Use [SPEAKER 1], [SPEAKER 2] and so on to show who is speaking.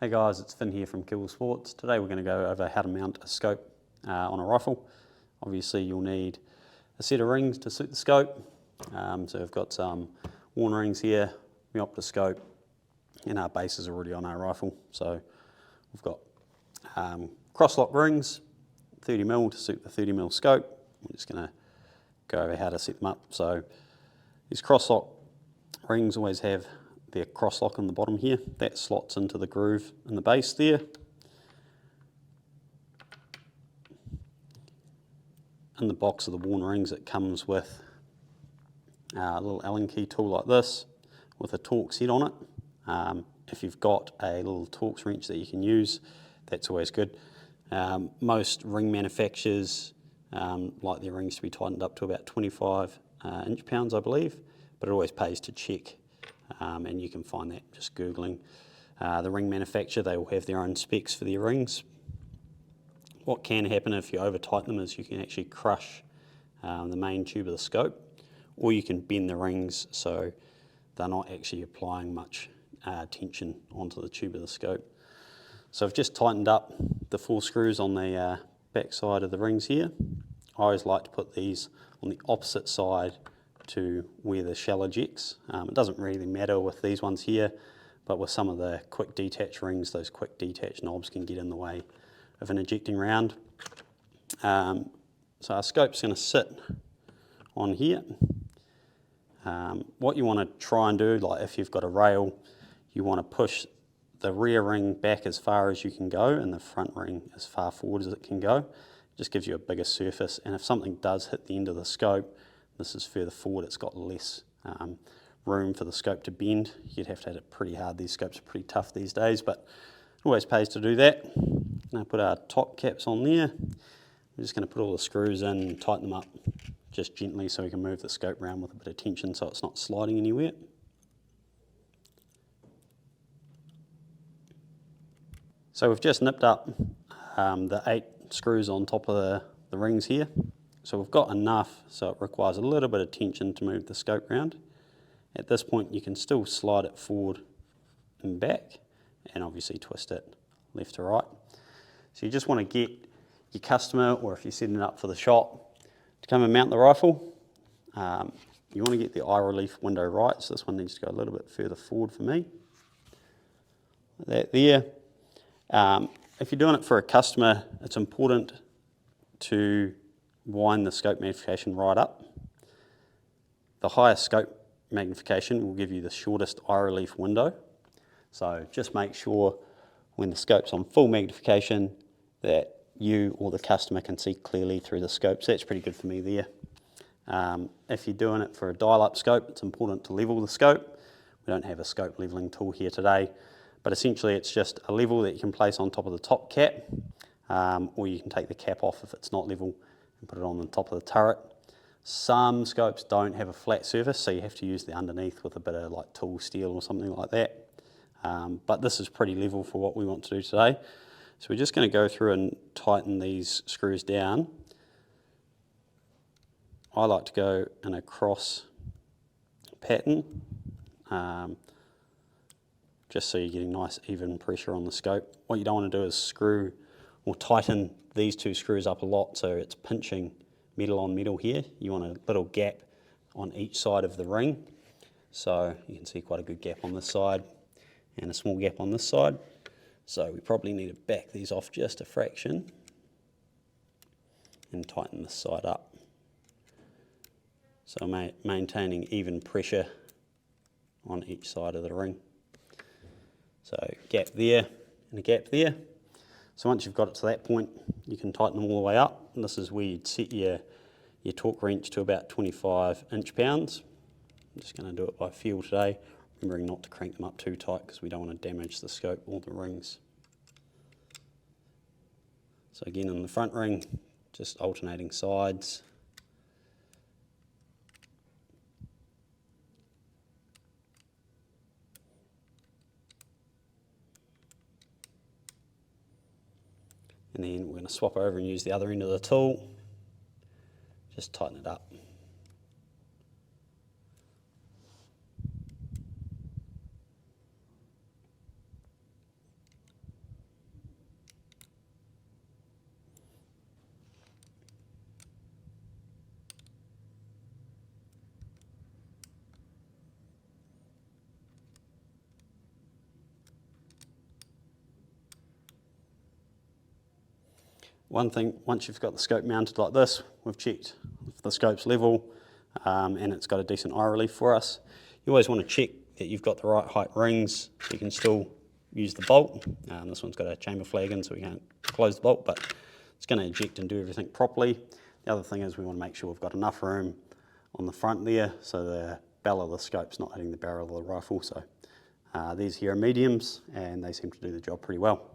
[SPEAKER 1] Hey guys, it's Finn here from Kibble Sports. Today we're going to go over how to mount a scope on a rifle. Obviously you'll need a set of rings to suit the scope. So we've got some Warne rings here, Meopta scope, and our base is already on our rifle. So we've got cross-lock rings, 30mm to suit the 30mm scope. We're just going to go over how to set them up. So these cross-lock rings always have their cross-lock on the bottom here. That slots into the groove in the base there. In the box of the Warne rings it comes with a little Allen key tool like this with a Torx head on it. If you've got a little Torx wrench that you can use, that's always good. Most ring manufacturers like their rings to be tightened up to about 25 inch-pounds, I believe, but it always pays to check, and you can find that just Googling the ring manufacturer. They will have their own specs for their rings. What can happen if you over tighten them is you can actually crush the main tube of the scope, or you can bend the rings so they're not actually applying much tension onto the tube of the scope. So I've just tightened up the 4 screws on the back side of the rings here. I always like to put these on the opposite side to where the shell ejects. It doesn't really matter with these ones here, but with some of the quick detach rings, those quick detach knobs can get in the way of an ejecting round. So our scope's going to sit on here. What you want to try and do, like if you've got a rail, you want to push the rear ring back as far as you can go and the front ring as far forward as it can go. It just gives you a bigger surface, and if something does hit the end of the scope, this is further forward, it's got less room for the scope to bend. You'd have to hit it pretty hard. These scopes are pretty tough these days, but it always pays to do that. Now put our top caps on there. We're just going to put all the screws in and tighten them up just gently so we can move the scope around with a bit of tension so it's not sliding anywhere. So we've just nipped up the 8 screws on top of the rings here. So we've got enough so it requires a little bit of tension to move the scope around. At this point you can still slide it forward and back, and obviously twist it left to right. So you just want to get your customer, or if you're setting it up for the shop, to come and mount the rifle. You want to get the eye relief window right, so this one needs to go a little bit further forward for me. Like that there. If you're doing it for a customer, it's important to wind the scope magnification right up. The highest scope magnification will give you the shortest eye relief window. So just make sure when the scope's on full magnification that you or the customer can see clearly through the scope. So that's pretty good for me there. If you're doing it for a dial-up scope, it's important to level the scope. We don't have a scope leveling tool here today, but essentially it's just a level that you can place on top of the top cap, or you can take the cap off if it's not level and put it on the top of the turret. Some scopes don't have a flat surface, so you have to use the underneath with a bit of like tool steel or something like that. But this is pretty level for what we want to do today. So we're just going to go through and tighten these screws down. I like to go in a cross pattern, just so you're getting nice even pressure on the scope. What you don't want to do is screw or tighten these 2 screws up a lot so it's pinching metal on metal here. You want a little gap on each side of the ring. So you can see quite a good gap on this side and a small gap on this side. So we probably need to back these off just a fraction and tighten this side up. So maintaining even pressure on each side of the ring. So gap there and a gap there. So once you've got it to that point, you can tighten them all the way up. And this is where you'd set your torque wrench to about 25 inch-pounds. I'm just going to do it by feel today, remembering not to crank them up too tight because we don't want to damage the scope or the rings. So again, in the front ring, just alternating sides. And then we're going to swap over and use the other end of the tool. Just tighten it up. One thing, once you've got the scope mounted like this, we've checked if the scope's level and it's got a decent eye relief for us. You always want to check that you've got the right height rings so you can still use the bolt. This one's got a chamber flag in so we can't close the bolt, but it's going to eject and do everything properly. The other thing is we want to make sure we've got enough room on the front there so the barrel of the scope's not hitting the barrel of the rifle. So these here are mediums and they seem to do the job pretty well.